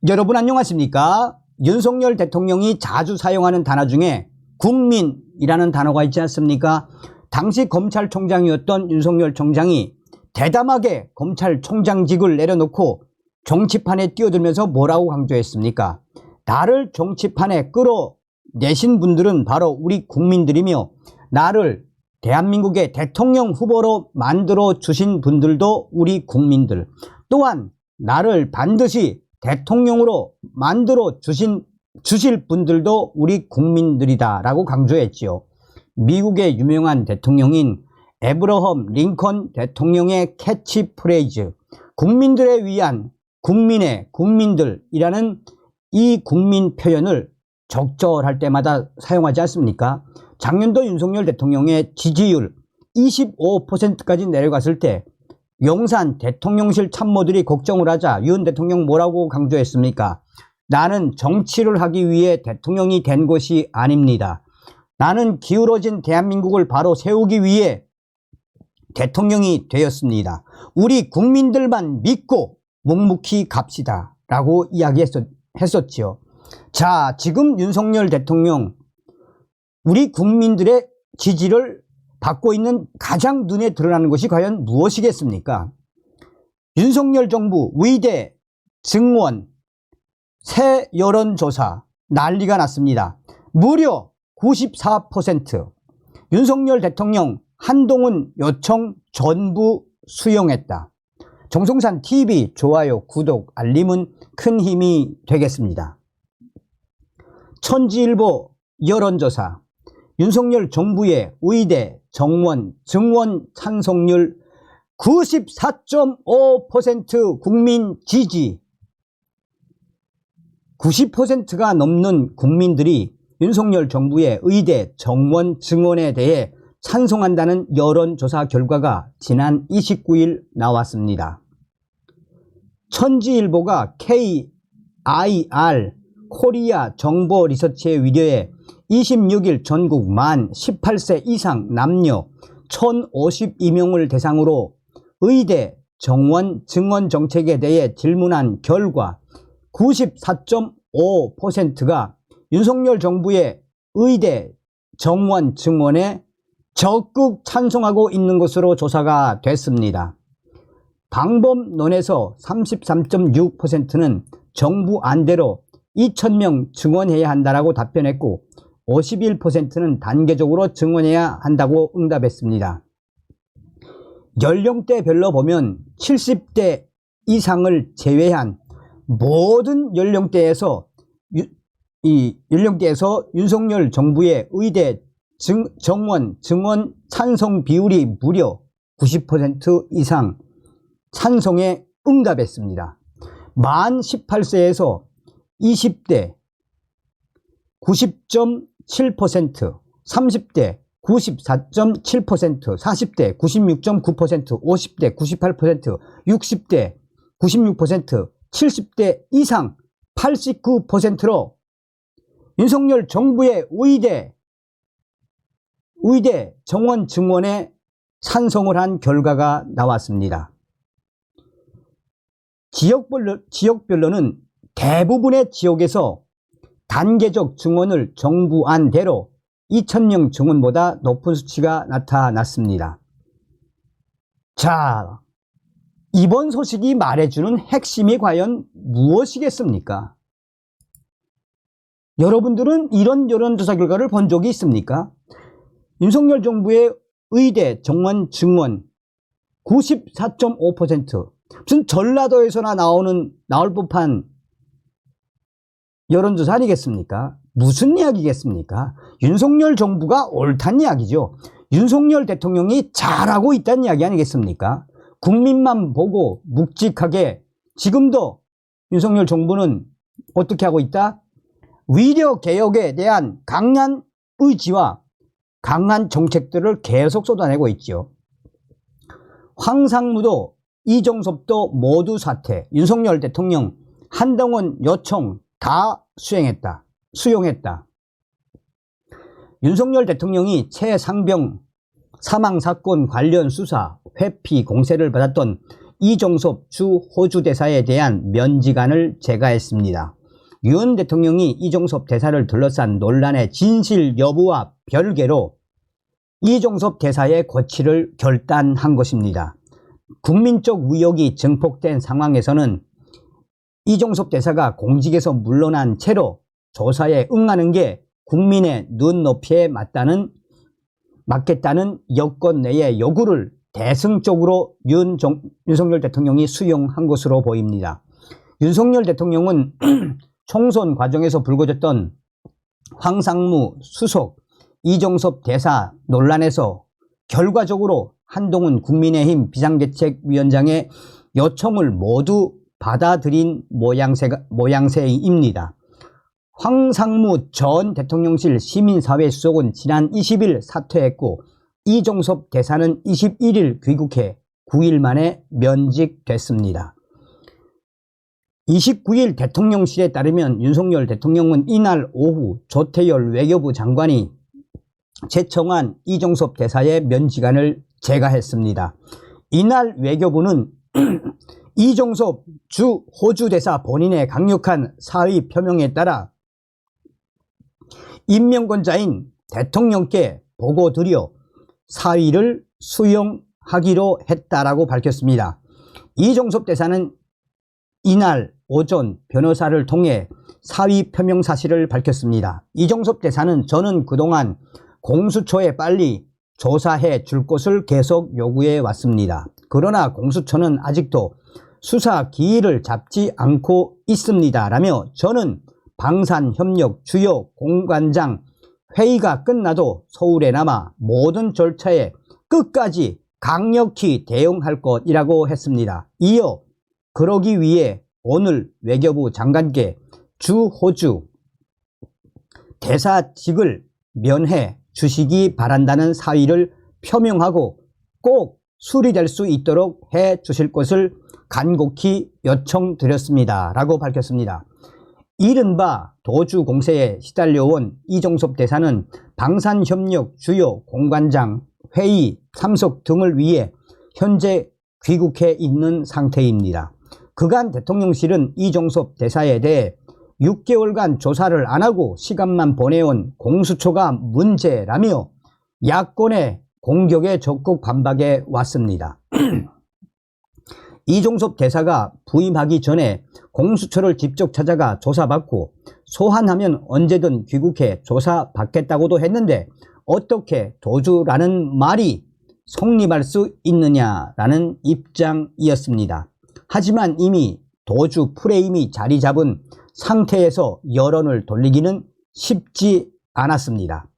여러분 안녕하십니까? 윤석열 대통령이 자주 사용하는 단어 중에 국민이라는 단어가 있지 않습니까? 당시 검찰총장이었던 윤석열 총장이 대담하게 검찰총장직을 내려놓고 정치판에 뛰어들면서 뭐라고 강조했습니까? 나를 정치판에 끌어내신 분들은 바로 우리 국민들이며 나를 대한민국의 대통령 후보로 만들어 주신 분들도 우리 국민들, 또한 나를 반드시 대통령으로 만들어 주실 분들도 우리 국민들이다 라고 강조했지요. 미국의 유명한 대통령인 에브러험 링컨 대통령의 캐치프레이즈 국민들에 위한 국민의 국민들이라는 이 국민 표현을 적절할 때마다 사용하지 않습니까? 작년도 윤석열 대통령의 지지율 25%까지 내려갔을 때 용산 대통령실 참모들이 걱정을 하자 윤 대통령 뭐라고 강조했습니까? 나는 정치를 하기 위해 대통령이 된 것이 아닙니다. 나는 기울어진 대한민국을 바로 세우기 위해 대통령이 되었습니다. 우리 국민들만 믿고 묵묵히 갑시다 라고 이야기했었지요. 자, 지금 윤석열 대통령 우리 국민들의 지지를 받고 있는 가장 눈에 드러나는 것이 과연 무엇이겠습니까? 윤석열 정부 의대 증원 새 여론조사 난리가 났습니다. 무려 94%. 윤석열 대통령 한동훈 요청 전부 수용했다. 정성산 TV 좋아요, 구독, 알림은 큰 힘이 되겠습니다. 천지일보 여론조사 윤석열 정부의 의대 정원 증원 찬성률 94.5% 국민 지지. 90%가 넘는 국민들이 윤석열 정부의 의대 정원 증원에 대해 찬성한다는 여론조사 결과가 지난 29일 나왔습니다. 천지일보가 KIR 코리아 정보 리서치에 의뢰해 26일 전국 만 18세 이상 남녀 1052명을 대상으로 의대 정원 증원 정책에 대해 질문한 결과 94.5%가 윤석열 정부의 의대 정원 증원에 적극 찬성하고 있는 것으로 조사가 됐습니다. 방법론에서 33.6%는 정부 안대로 2,000명 증원해야 한다고 답변했고 51%는 단계적으로 증원해야 한다고 응답했습니다. 연령대별로 보면 70대 이상을 제외한 모든 연령대에서 윤석열 정부의 의대 정원 증원 찬성 비율이 무려 90% 이상 찬성에 응답했습니다. 만 18세에서 20대 90.7%, 30대 94.7%, 40대 96.9%, 50대 98%, 60대 96%, 70대 이상 89%로 윤석열 정부의 의대 정원 증원에 찬성을 한 결과가 나왔습니다. 지역별로는 대부분의 지역에서 단계적 증원을 정부 안대로 2,000명 증원보다 높은 수치가 나타났습니다. 자, 이번 소식이 말해주는 핵심이 과연 무엇이겠습니까? 여러분들은 이런 여론조사 결과를 본 적이 있습니까? 윤석열 정부의 의대 정원 증원 94.5%. 무슨 전라도에서나 나올 법한 여론조사 아니겠습니까? 무슨 이야기겠습니까? 윤석열 정부가 옳다는 이야기죠. 윤석열 대통령이 잘하고 있다는 이야기 아니겠습니까? 국민만 보고 묵직하게 지금도 윤석열 정부는 어떻게 하고 있다? 위력 개혁에 대한 강한 의지와 강한 정책들을 계속 쏟아내고 있죠. 황상무도 이종섭도 모두 사퇴. 윤석열 대통령 한동훈 요청 다 수용했다. 윤석열 대통령이 최상병 사망사건 관련 수사 회피 공세를 받았던 이종섭 주 호주 대사에 대한 면직안을 제거했습니다. 윤 대통령이 이종섭 대사를 둘러싼 논란의 진실 여부와 별개로 이종섭 대사의 고치를 결단한 것입니다. 국민적 의혹이 증폭된 상황에서는 이종섭 대사가 공직에서 물러난 채로 조사에 응하는 게 국민의 눈높이에 맞겠다는 여권 내의 요구를 대승적으로 윤석열 대통령이 수용한 것으로 보입니다. 윤석열 대통령은 총선 과정에서 불거졌던 황상무 수석 이종섭 대사 논란에서 결과적으로 한동훈 국민의힘 비상대책위원장의 요청을 모두 받아들인 모양새입니다. 황상무 전 대통령실 시민사회 수석은 지난 20일 사퇴했고 이종섭 대사는 21일 귀국해 9일 만에 면직됐습니다. 29일 대통령실에 따르면 윤석열 대통령은 이날 오후 조태열 외교부 장관이 제청한 이종섭 대사의 면직안을 제거했습니다. 이날 외교부는 이종섭 주 호주 대사 본인의 강력한 사의 표명에 따라 임명권자인 대통령께 보고드려 사의를 수용하기로 했다라고 밝혔습니다. 이종섭 대사는 이날 오전 변호사를 통해 사의 표명 사실을 밝혔습니다. 이종섭 대사는 저는 그동안 공수처에 빨리 조사해 줄 것을 계속 요구해 왔습니다. 그러나 공수처는 아직도 수사 기일을 잡지 않고 있습니다. 라며 저는 방산협력 주요 공관장 회의가 끝나도 서울에 남아 모든 절차에 끝까지 강력히 대응할 것이라고 했습니다. 이어 그러기 위해 오늘 외교부 장관께 주 호주 대사직을 면해 주시기 바란다는 사의를 표명하고 꼭 수리될 수 있도록 해 주실 것을 간곡히 요청드렸습니다. 라고 밝혔습니다. 이른바 도주 공세에 시달려온 이종섭 대사는 방산협력 주요 공관장 회의 참석 등을 위해 현재 귀국해 있는 상태입니다. 그간 대통령실은 이종섭 대사에 대해 6개월간 조사를 안 하고 시간만 보내온 공수처가 문제라며 야권의 공격에 적극 반박해 왔습니다. 이종섭 대사가 부임하기 전에 공수처를 직접 찾아가 조사받고 소환하면 언제든 귀국해 조사받겠다고도 했는데 어떻게 도주라는 말이 성립할 수 있느냐라는 입장이었습니다. 하지만 이미 도주 프레임이 자리 잡은 상태에서 여론을 돌리기는 쉽지 않았습니다.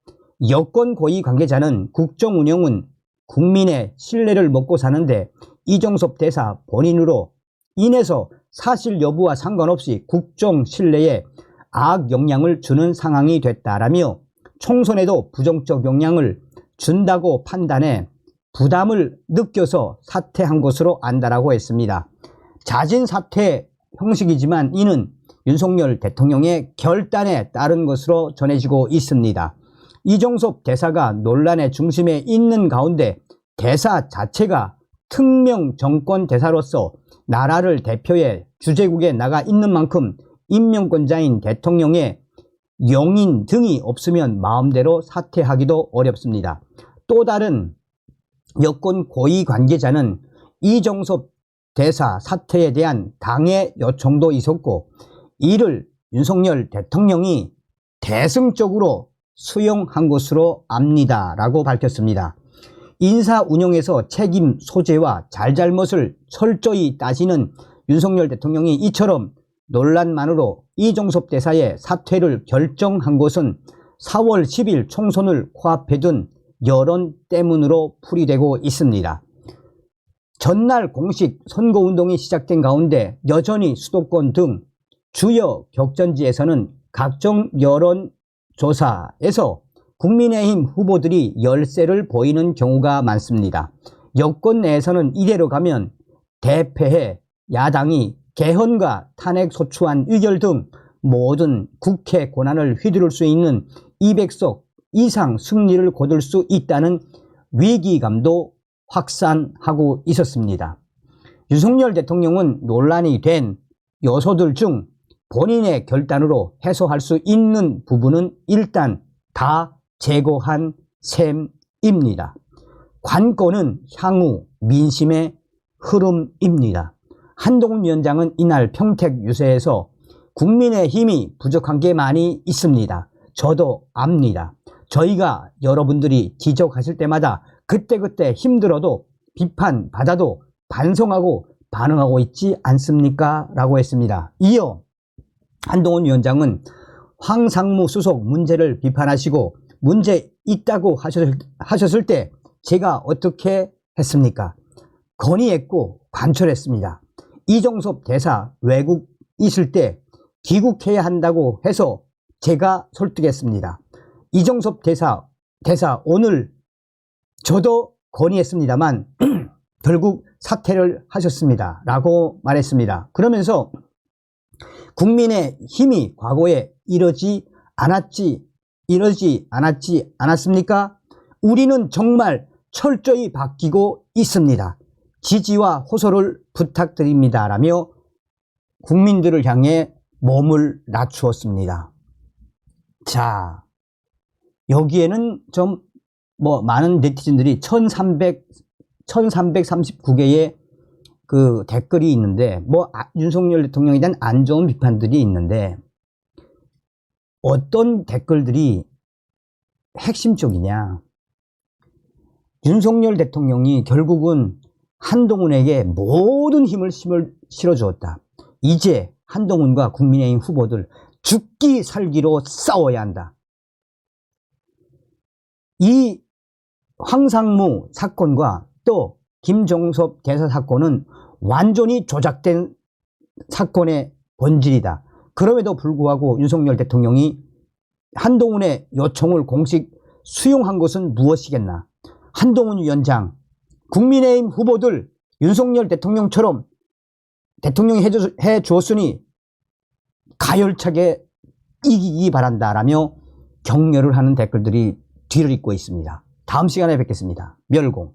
여권 고위 관계자는 국정 운영은 국민의 신뢰를 먹고 사는데 이종섭 대사 본인으로 인해서 사실 여부와 상관없이 국정 신뢰에 악영향을 주는 상황이 됐다라며 총선에도 부정적 영향을 준다고 판단해 부담을 느껴서 사퇴한 것으로 안다라고 했습니다. 자진 사퇴 형식이지만 이는 윤석열 대통령의 결단에 따른 것으로 전해지고 있습니다. 이종섭 대사가 논란의 중심에 있는 가운데 대사 자체가 특명 정권 대사로서 나라를 대표해 주재국에 나가 있는 만큼 임명권자인 대통령의 영인 등이 없으면 마음대로 사퇴하기도 어렵습니다. 또 다른 여권 고위 관계자는 이종섭 대사 사퇴에 대한 당의 요청도 있었고 이를 윤석열 대통령이 대승적으로 수용한 것으로 압니다. 라고 밝혔습니다. 인사 운영에서 책임 소재와 잘잘못을 철저히 따지는 윤석열 대통령이 이처럼 논란만으로 이종섭 대사의 사퇴를 결정한 것은 4월 10일 총선을 코앞에 둔 여론 때문으로 풀이되고 있습니다. 전날 공식 선거운동이 시작된 가운데 여전히 수도권 등 주요 격전지에서는 각종 여론조사에서 국민의힘 후보들이 열세를 보이는 경우가 많습니다. 여권 내에서는 이대로 가면 대패해 야당이 개헌과 탄핵 소추안 의결 등 모든 국회 권한을 휘두를 수 있는 200석 이상 승리를 거둘 수 있다는 위기감도 확산하고 있었습니다. 윤석열 대통령은 논란이 된 요소들 중 본인의 결단으로 해소할 수 있는 부분은 일단 다 제거한 셈입니다. 관건은 향후 민심의 흐름입니다. 한동훈 위원장은 이날 평택 유세에서 국민의힘이 부족한 게 많이 있습니다. 저도 압니다. 저희가 여러분들이 지적하실 때마다 그때그때 힘들어도 비판받아도 반성하고 반응하고 있지 않습니까? 라고 했습니다. 이어 한동훈 위원장은 황상무 수석 문제를 비판하시고 문제 있다고 하셨을 때 제가 어떻게 했습니까? 건의했고 관철했습니다. 이종섭 대사 외국 있을 때 귀국해야 한다고 해서 제가 설득했습니다. 이종섭 대사 오늘 저도 건의했습니다만 결국 사퇴를 하셨습니다. 라고 말했습니다. 그러면서 국민의 힘이 과거에 이러지 않았습니까? 우리는 정말 철저히 바뀌고 있습니다. 지지와 호소를 부탁드립니다. 라며 국민들을 향해 몸을 낮추었습니다. 자, 여기에는 좀 많은 네티즌들이 1339개의 그 댓글이 있는데 윤석열 대통령에 대한 안 좋은 비판들이 있는데 어떤 댓글들이 핵심적이냐. 윤석열 대통령이 결국은 한동훈에게 모든 힘을 실어주었다. 이제 한동훈과 국민의힘 후보들 죽기 살기로 싸워야 한다. 이 황상무 사건과 또 김종섭 대사 사건은 완전히 조작된 사건의 본질이다. 그럼에도 불구하고 윤석열 대통령이 한동훈의 요청을 공식 수용한 것은 무엇이겠나. 한동훈 위원장, 국민의힘 후보들 윤석열 대통령처럼 대통령이 해주었으니 가열차게 이기기 바란다라며 격려를 하는 댓글들이 뒤를 잇고 있습니다. 다음 시간에 뵙겠습니다. 멸공.